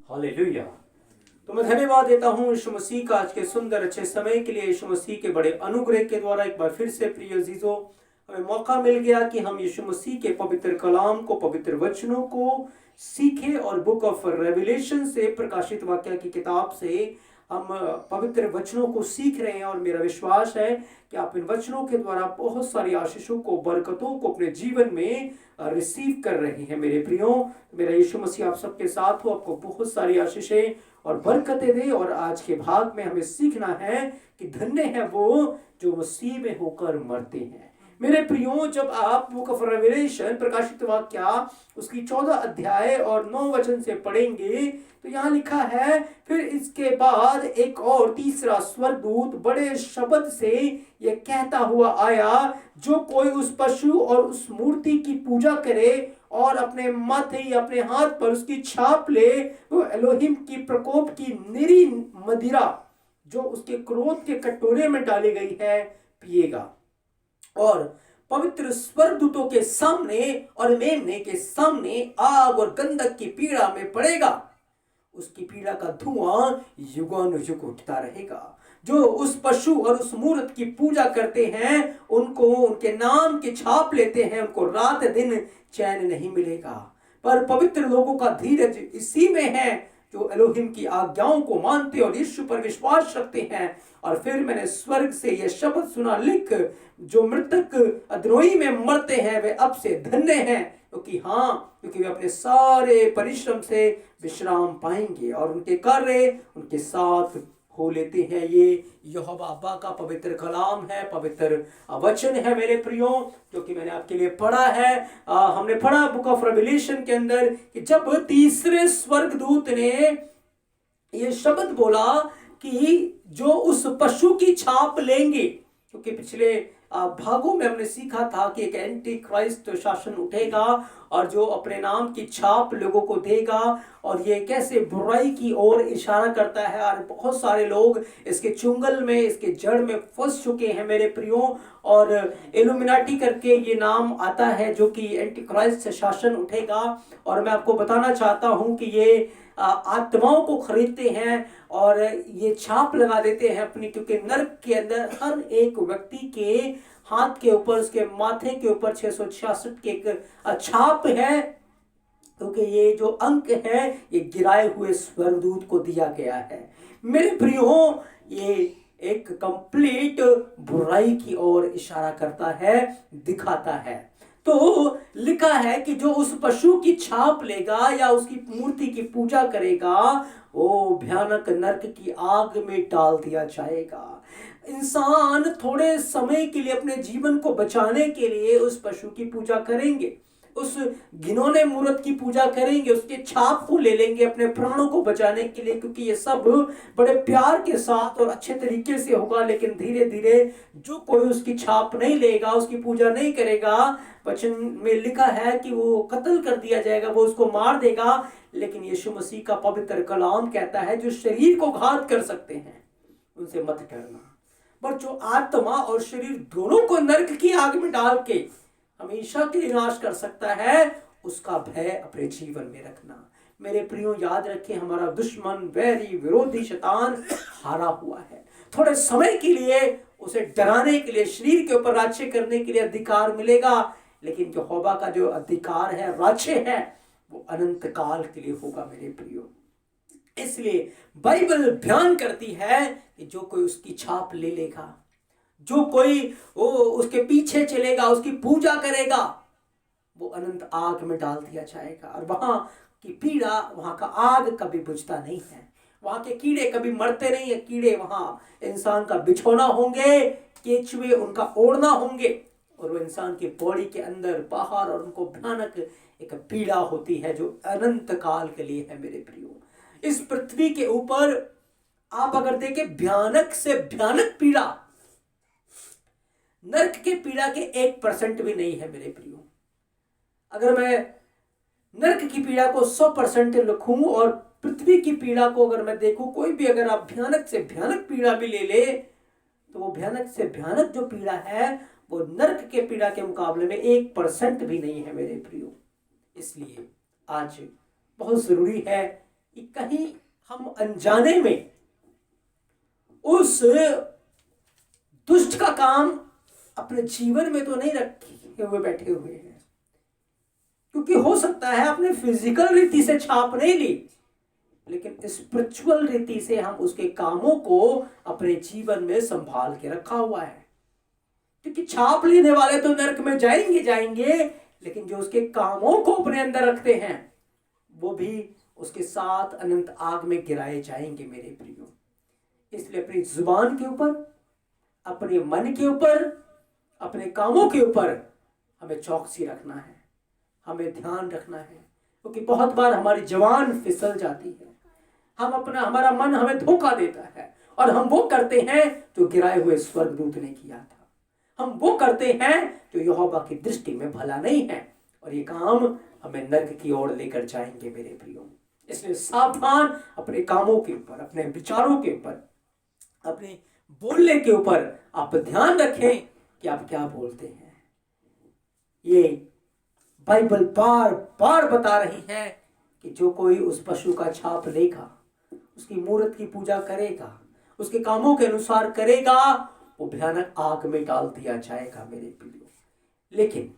Hallelujah. तो मैं धन्यवाद देता हूँ यीशु मसीह का आज के सुंदर अच्छे समय के लिए। यीशु मसीह के बड़े अनुग्रह के द्वारा एक बार फिर से प्रिय अजीजों हमें मौका मिल गया कि हम यीशु मसीह के पवित्र कलाम को, पवित्र वचनों को सीखे और बुक ऑफ रेवलेशन से, प्रकाशित वाक्य की किताब से हम पवित्र वचनों को सीख रहे हैं। और मेरा विश्वास है कि आप इन वचनों के द्वारा बहुत सारी आशीषों को, बरकतों को अपने जीवन में रिसीव कर रहे हैं। मेरे प्रियो, मेरा यीशु मसीह आप सबके साथ हो, आपको बहुत सारी आशीषें और बरकतें दे। और आज के भाग में हमें सीखना है कि धन्य है वो जो मसीह में होकर मरते हैं। मेरे प्रियो, जब आप बुक ऑफ रेवलेशन, प्रकाशित वाक्य उसकी 14 अध्याय और 9 वचन से पढ़ेंगे तो यहाँ लिखा है, फिर इसके बाद एक और तीसरा स्वर्गदूत बड़े शब्द से यह कहता हुआ आया, जो कोई उस पशु और उस मूर्ति की पूजा करे और अपने माथे या अपने हाथ पर उसकी छाप ले, वो एलोहिम की प्रकोप की निरी मदिरा जो उसके क्रोध के कटोरे में डाली गई है पिएगा, और पवित्र स्वर्गदूतों के सामने और मेमने के सामने आग और गंधक की पीड़ा में पड़ेगा। उसकी पीड़ा का धुआं युगानुयुग उठता रहेगा। जो उस पशु और उस मूर्त की पूजा करते हैं, उनको उनके नाम की छाप लेते हैं, उनको रात दिन चैन नहीं मिलेगा। पर पवित्र लोगों का धीरज इसी में है जो एलोहिम की आज्ञाओं को मानते और यीशु पर विश्वास रखते हैं। और फिर मैंने स्वर्ग से यह शब्द सुना, लिख, जो मृतक अद्रोही में मरते हैं वे अब से धन्य हैं, क्योंकि वे अपने सारे परिश्रम से विश्राम पाएंगे और उनके कार्य उनके साथ हो लेते हैं। ये यहोवा अब्बा का पवित्र कलाम है, पवित्र वचन है मेरे प्रियो, जो कि मैंने आपके लिए पढ़ा है। हमने पढ़ा बुक ऑफ रेवलेशन के अंदर कि जब तीसरे स्वर्गदूत ने ये शब्द बोला कि जो उस पशु की छाप लेंगे, क्योंकि पिछले भागों में हमने सीखा था कि एक एंटी क्राइस्ट शासन उठेगा और जो अपने नाम की छाप लोगों को देगा, और ये कैसे बुराई की ओर इशारा करता है। और बहुत सारे लोग इसके चुंगल में, इसके जड़ में फंस चुके हैं मेरे प्रियो। और इल्यूमिनाटी करके ये नाम आता है जो कि एंटी क्राइस्ट शासन उठेगा। और मैं आपको बताना चाहता हूँ कि ये आत्माओं को खरीदते हैं और ये छाप लगा देते हैं अपनी, क्योंकि नर्क के अंदर हर एक व्यक्ति के हाथ के ऊपर, उसके माथे के ऊपर 666 के एक छाप है, क्योंकि ये जो अंक है ये गिराए हुए स्वर्गदूत को दिया गया है। मेरे प्रियो, ये एक कंप्लीट बुराई की ओर इशारा करता है, दिखाता है। तो लिखा है कि जो उस पशु की छाप लेगा या उसकी मूर्ति की पूजा करेगा, वो भयानक नरक की आग में डाल दिया जाएगा। इंसान थोड़े समय के लिए अपने जीवन को बचाने के लिए उस पशु की पूजा करेंगे, उस घिनौने मूर्त की पूजा करेंगे, उसके छाप को ले लेंगे अपने प्राणों को बचाने के लिए, क्योंकि ये सब बड़े प्यार के साथ और अच्छे तरीके से होगा। लेकिन धीरे धीरे जो कोई उसकी छाप नहीं लेगा, उसकी पूजा नहीं करेगा, वचन में लिखा है कि वो कत्ल कर दिया जाएगा, वो उसको मार देगा। लेकिन यीशु मसीह का पवित्र कलाम कहता है, जो शरीर को घात कर सकते हैं उनसे मत डरना, पर जो आत्मा और शरीर दोनों को नरक की आग में डाल के हमेशा के लिए नाश कर सकता है, उसका भय अपने जीवन में रखना। मेरे प्रियो, याद रखें, हमारा दुश्मन, वैरी, विरोधी शैतान हारा हुआ है। थोड़े समय के लिए उसे डराने के लिए, शरीर के ऊपर राज्य करने के लिए अधिकार मिलेगा, लेकिन यहोवा का जो अधिकार है, राज्य है, वो अनंत काल के लिए होगा मेरे प्रियो। इसलिए बाइबल बयान करती है कि जो कोई उसकी छाप ले लेगा, जो कोई वो उसके पीछे चलेगा, उसकी पूजा करेगा, वो अनंत आग में डाल दिया जाएगा। और वहां की पीड़ा, वहां का आग कभी बुझता नहीं है, वहां के कीड़े कभी मरते नहीं है। कीड़े वहां इंसान का बिछोना होंगे, केचुए उनका ओढ़ना होंगे, और वो इंसान की बॉडी के अंदर बाहर, और उनको भयानक एक पीड़ा होती है जो अनंत काल के लिए है मेरे प्रियो। इस पृथ्वी के ऊपर आप अगर देखें, भयानक से भयानक पीड़ा नरक के पीड़ा के 1% भी नहीं है मेरे प्रियो। अगर मैं नरक की पीड़ा को 100% लिखूं और पृथ्वी की पीड़ा को अगर मैं देखूं, कोई भी अगर आप भयानक से भयानक पीड़ा भी ले ले, तो वो भयानक से भयानक जो पीड़ा है वो नरक के पीड़ा के मुकाबले में 1% भी नहीं है मेरे प्रियो। इसलिए आज बहुत जरूरी है कि कहीं हम अनजाने में उस दुष्ट का काम अपने जीवन में तो नहीं रखे हुए बैठे हुए हैं, क्योंकि हो सकता है आपने फिजिकल रीति से छाप नहीं ली, लेकिन स्पिरिचुअल रीति से हम उसके कामों को अपने जीवन में संभाल के रखा हुआ है। क्योंकि छाप लेने वाले तो नरक में जाएंगे, लेकिन जो उसके कामों को अपने अंदर रखते हैं वो भी उसके साथ अनंत आग में गिराए जाएंगे मेरे प्रियो। इसलिए अपनी जुबान के ऊपर, अपने मन के ऊपर, अपने कामों के ऊपर हमें चौकसी रखना है, हमें ध्यान रखना है, क्योंकि बहुत बार हमारी जवान फिसल जाती है, हमारा मन हमें धोखा देता है और हम वो करते हैं जो गिराए हुए स्वर्गदूत ने किया था। हम वो करते हैं जो यहोवा की दृष्टि में भला नहीं है, और ये काम हमें नरक की ओर लेकर जाएंगे मेरे प्रियो। इसलिए सावधान, अपने कामों के ऊपर, अपने विचारों के ऊपर, अपने बोलने के ऊपर आप ध्यान रखें कि आप क्या बोलते हैं। ये बाइबल बार बार बता रही है कि जो कोई उस पशु का छाप लेगा, उसकी मूर्त की पूजा करेगा, उसके कामों के अनुसार करेगा, वो भयानक आग में डाल दिया जाएगा मेरे प्रियो। लेकिन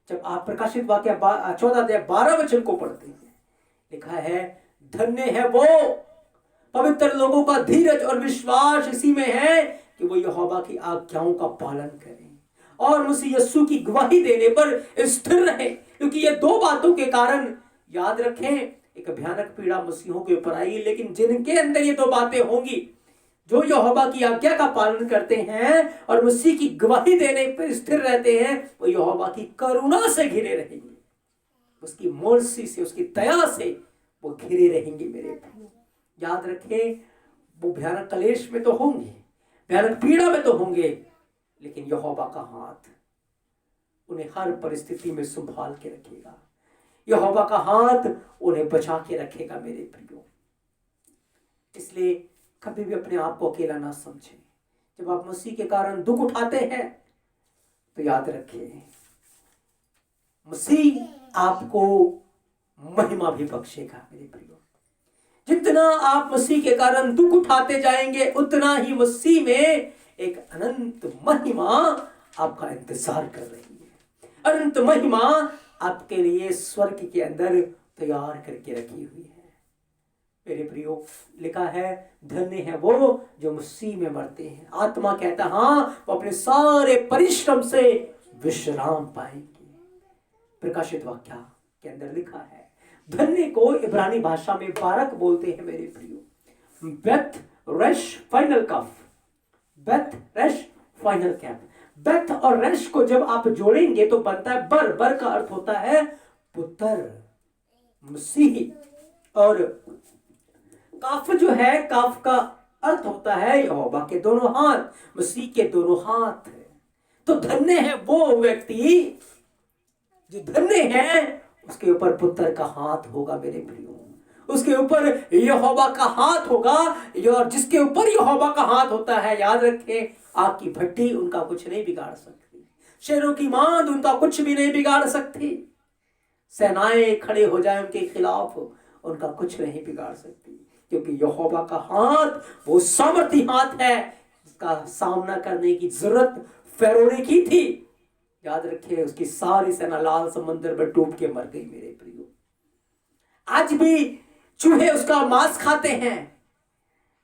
जब आप प्रकाशित वाक्य 14:12 को पढ़ते हैं, लिखा है, धन्य है वो पवित्र लोगों का धीरज और विश्वास इसी में है कि वो यहोवा की आज्ञाओं का पालन करें और मसीह यीशु की गवाही देने पर स्थिर रहे। क्योंकि ये दो बातों के कारण, याद रखें, एक भयानक पीड़ा मसीहों के ऊपर आई, लेकिन जिनके अंदर ये दो बातें होंगी, जो यहोवा की आज्ञा का पालन करते हैं और मसीह की गवाही देने पर स्थिर रहते हैं, वो यहोवा की करुणा से घिरे रहेंगे, उसकी मर्सी से, उसकी दया से वो घिरे रहेंगे मेरे भाई। याद रखें, वो भयानक कलेश में तो होंगे, भयानक पीड़ा में तो होंगे, लेकिन यहोवा का हाथ उन्हें हर परिस्थिति में संभाल के रखेगा। यहोवा का हाथ उन्हें बचा के रखेगा मेरे प्रियो। इसलिए कभी भी अपने आप को अकेला ना समझें। जब आप मसीह के कारण दुख उठाते हैं तो याद रखिए, मसीह आपको महिमा भी बख्शेगा मेरे प्रियो। जितना आप मसीह के कारण दुख उठाते जाएंगे, उतना ही मसीह में एक अनंत महिमा आपका इंतजार कर रही है। अनंत महिमा आपके लिए स्वर्ग के अंदर तैयार करके रखी हुई है मेरे प्रियो। लिखा है, धन्य है वो जो मसीह में मरते हैं। आत्मा कहता, हाँ, वो अपने सारे परिश्रम से विश्राम पाएंगे। प्रकाशित वाक्य के अंदर लिखा है, धन्य को इब्रानी भाषा में बारक बोलते हैं मेरे प्रियो। बेथ रेश फाइनल कफ, बेथ रेश फाइनल कैप। बेथ और रेश को जब आप जोड़ेंगे तो बनता है बर। बर का अर्थ होता है पुत्र, मसीह। और काफ जो है, काफ का अर्थ होता है यहोवा के दोनों हाथ, मसीह के दोनों हाथ है। तो धन्य है वो व्यक्ति जो धन्य है, उसके ऊपर पुत्र का हाथ होगा मेरे प्रियो। उसके ऊपर यहोवा का हाथ होगा, और जिसके ऊपर यहोवा का हाथ होता है, याद रखें, आग की भट्टी उनका कुछ नहीं बिगाड़ सकती, शेरों की मांद उनका कुछ भी नहीं बिगाड़ सकती, सेनाएं खड़े हो जाए उनके खिलाफ, उनका कुछ नहीं बिगाड़ सकती, क्योंकि यहोवा का हाथ वो सामर्थी हाथ है जिसका सामना करने की जरूरत फैरो ने की थी। याद रखिए, उसकी सारी सेना लाल समंदर में डूब के मर गई मेरे प्रियो। आज भी चूहे उसका मांस खाते हैं,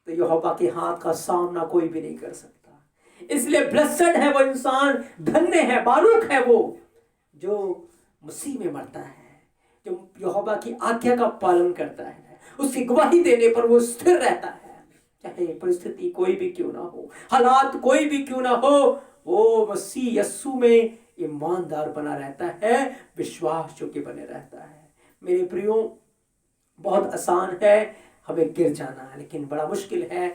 तो यहोवा के हाथ का सामना कोई भी नहीं कर सकता। इसलिए ब्लेस्ड है वो इंसान, धन्य है, बारूक है वो जो मसीह में मरता है, जो यहोवा की आज्ञा का पालन करता है, उसकी गवाही देने पर वो स्थिर रहता है। चाहे परिस्थिति कोई भी क्यों ना हो, हालात कोई भी क्यों ना हो, वो मसीह यस्सु में ईमानदार बना रहता है, विश्वास जो कि बने रहता है मेरे प्रियो। बहुत आसान है हमें गिर जाना, लेकिन बड़ा मुश्किल है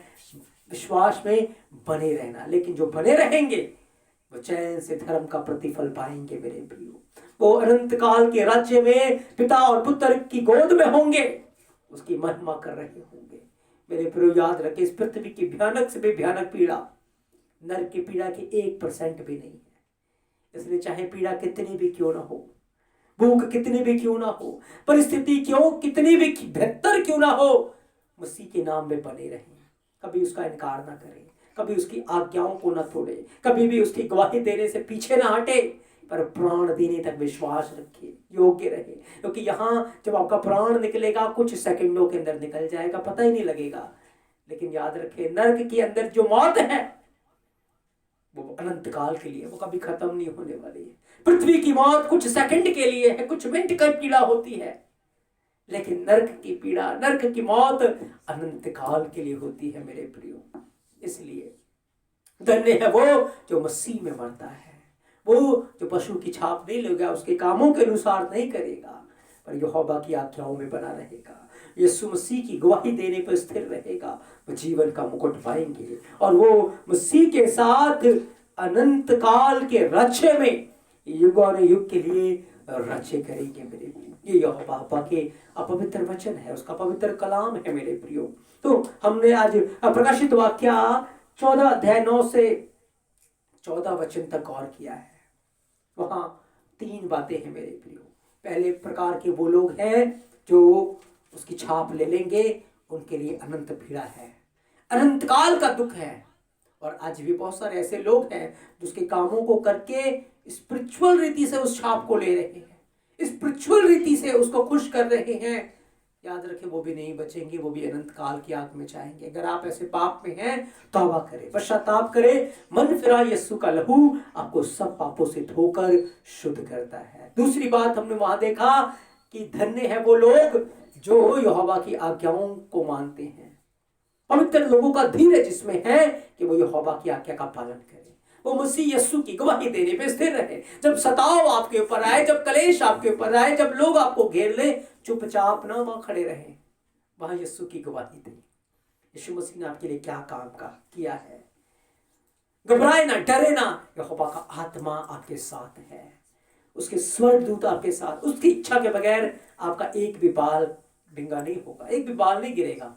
विश्वास में बने रहना। लेकिन जो बने रहेंगे वो चैन से धर्म का प्रतिफल पाएंगे मेरे प्रियो। वो अनंत काल के राज्य में पिता और पुत्र की गोद में होंगे, उसकी महिमा कर रहे होंगे मेरे प्रियो। याद रखें, इस पृथ्वी की भयानक से भी भयानक पीड़ा नरक की पीड़ा की 1% भी नहीं है। इसलिए चाहे पीड़ा कितनी भी क्यों ना हो, भूख कितनी भी क्यों ना हो, परिस्थिति क्यों कितनी भी बेहतर क्यों ना हो, मसीह के नाम में बने रहें। कभी उसका इनकार ना करें, कभी उसकी आज्ञाओं को ना तोड़े, कभी भी उसकी गवाही देने से पीछे ना हटे, पर प्राण देने तक विश्वास रखिए, योग्य रहे। क्योंकि यहाँ जब आपका प्राण निकलेगा कुछ सेकंडों के अंदर निकल जाएगा, पता ही नहीं लगेगा। लेकिन याद रखिए, नरक के अंदर जो मौत है वो अनंत काल के लिए, वो कभी खत्म नहीं होने वाली है। पृथ्वी की मौत कुछ सेकंड के लिए है, कुछ मिनट की पीड़ा होती है, लेकिन नरक की पीड़ा, नरक की मौत अनंत काल के लिए होती है मेरे प्रियो। इसलिए धन्य है वो जो मसीह में मरता है, वो जो पशु की छाप नहीं लेगा, उसके कामों के अनुसार नहीं करेगा, पर यहोवा की आज्ञाओं में बना रहेगा, यीशु मसीह की गवाही देने पर स्थिर रहेगा, वो जीवन का मुकुट पाएंगे और वो मसीह के साथ अनंत काल के रचे में युगानुयुग के लिए रचे करेंगे मेरे प्रियो। ये यहोवा के अपवित्र वचन है, उसका पवित्र कलाम है मेरे प्रियो। तो हमने आज प्रकाशित वाक्य 14 अध्याय 9 से 14 वचन तक गौर किया है। वहां 3 बातें हैं मेरे प्रियो। पहले प्रकार के वो लोग हैं जो उसकी छाप ले लेंगे, उनके लिए अनंत पीड़ा है, अनंत काल का दुख है। और आज भी बहुत सारे ऐसे लोग हैं जो उसके कामों को करके स्पिरिचुअल रीति से उस छाप को ले रहे हैं, स्पिरिचुअल रीति से उसको खुश कर रहे हैं। याद रखें, वो भी नहीं बचेंगे, वो भी अनंत काल की आग में जाएंगे। अगर आप ऐसे पाप में हैं, तौबा करें, पश्चाताप करें, मन फिरा, यीशु का लहू आपको सब पापों से धोकर शुद्ध करता है। दूसरी बात हमने वहां देखा कि धन्य है वो लोग जो यहोवा की आज्ञाओं को मानते हैं। पवित्र लोगों का धीरज इसमें है कि वो यहोवा की आज्ञा का पालन करें, वो मसीह यीशु की गवाही देने पे स्थिर रहे। जब सताव आपके ऊपर आए, जब कलेश आपके ऊपर आए, जब लोग आपको घेर ले, चुपचाप ना वहां खड़े रहें, वहां यीशु की गवाही दें। यीशु मसीह ने आपके लिए क्या काम का किया है, घबराए ना, डरे ना, यहोवा का आत्मा आपके साथ है, उसके स्वर्गदूत आपके साथ। उसकी इच्छा के बगैर आपका एक भी बाल डिंगा नहीं होगा, एक भी बाल नहीं गिरेगा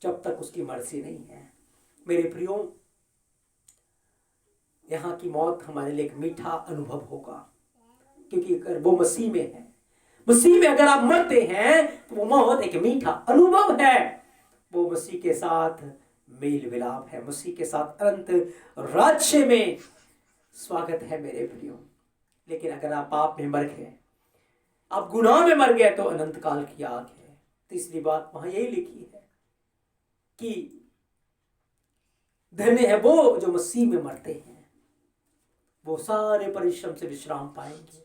जब तक उसकी मर्जी नहीं है। मेरे प्रियो, यहाँ की मौत हमारे लिए एक मीठा अनुभव होगा, क्योंकि अगर वो मसीह में है, मसीह में अगर आप मरते हैं तो वो मौत एक मीठा अनुभव है, वो मसीह के साथ मेल विलाप है, मसीह के साथ अनंत राज्य में स्वागत है मेरे प्रियो। लेकिन अगर आप पाप में मर गए, आप गुनाह में मर गए, तो अनंत काल की आग है। तीसरी बात वहां यही लिखी है कि धन्य है वो जो मसीह में मरते हैं, वो सारे परिश्रम से विश्राम पाएंगे।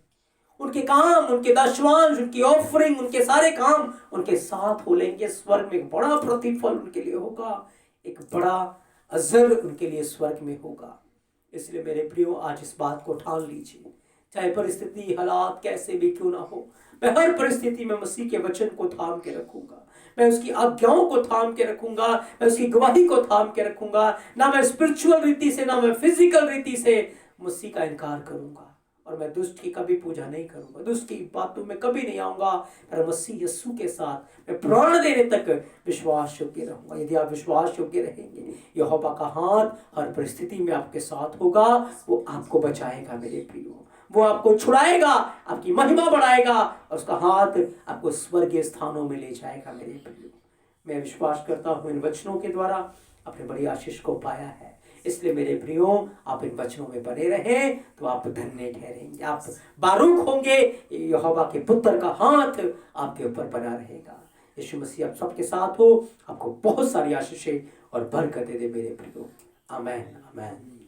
उनके काम, उनके दशवांश, उनकी ऑफरिंग, उनके सारे काम उनके साथ हो लेंगे। स्वर्ग में एक बड़ा प्रतिफल उनके लिए होगा, एक बड़ा अजर उनके लिए स्वर्ग में होगा। इसलिए मेरे प्रियो, आज इस बात को ठान लीजिए, चाहे परिस्थिति हालात कैसे भी क्यों ना हो, मैं हर परिस्थिति में मसीह के वचन को थाम के रखूंगा, मैं उसकी आज्ञाओं को थाम के रखूंगा, मैं उसकी गवाही को थाम के रखूंगा। ना मैं स्पिरिचुअल रीति से, ना मैं फिजिकल रीति से मसीह का इनकार करूंगा, और मैं दुष्ट की कभी पूजा नहीं करूंगा, दुष्ट की बातों में कभी नहीं आऊंगा, पर मसीह यीशु के साथ मैं प्राण देने तक विश्वास योग्य रहूंगा। यदि आप विश्वास योग्य रहेंगे, यहोवा का हाथ हर परिस्थिति में आपके साथ होगा, वो आपको बचाएगा मेरे प्रियो, वो आपको छुड़ाएगा, आपकी महिमा बढ़ाएगा, और उसका हाथ आपको स्वर्गीय स्थानों में ले जाएगा मेरे प्रियो। मैं विश्वास करता हूँ इन वचनों के द्वारा आपने बड़ी आशीष को पाया है। इसलिए मेरे प्रियो, आप इन वचनों में बने रहें तो आप धन्य ठहरेंगे, आप बारूक होंगे, यहोवा के पुत्र का हाथ आपके ऊपर बना रहेगा। यीशु मसीह आप सबके साथ हो, आपको बहुत सारी आशीषें और बरकतें दे मेरे प्रियो। आमीन, आमीन।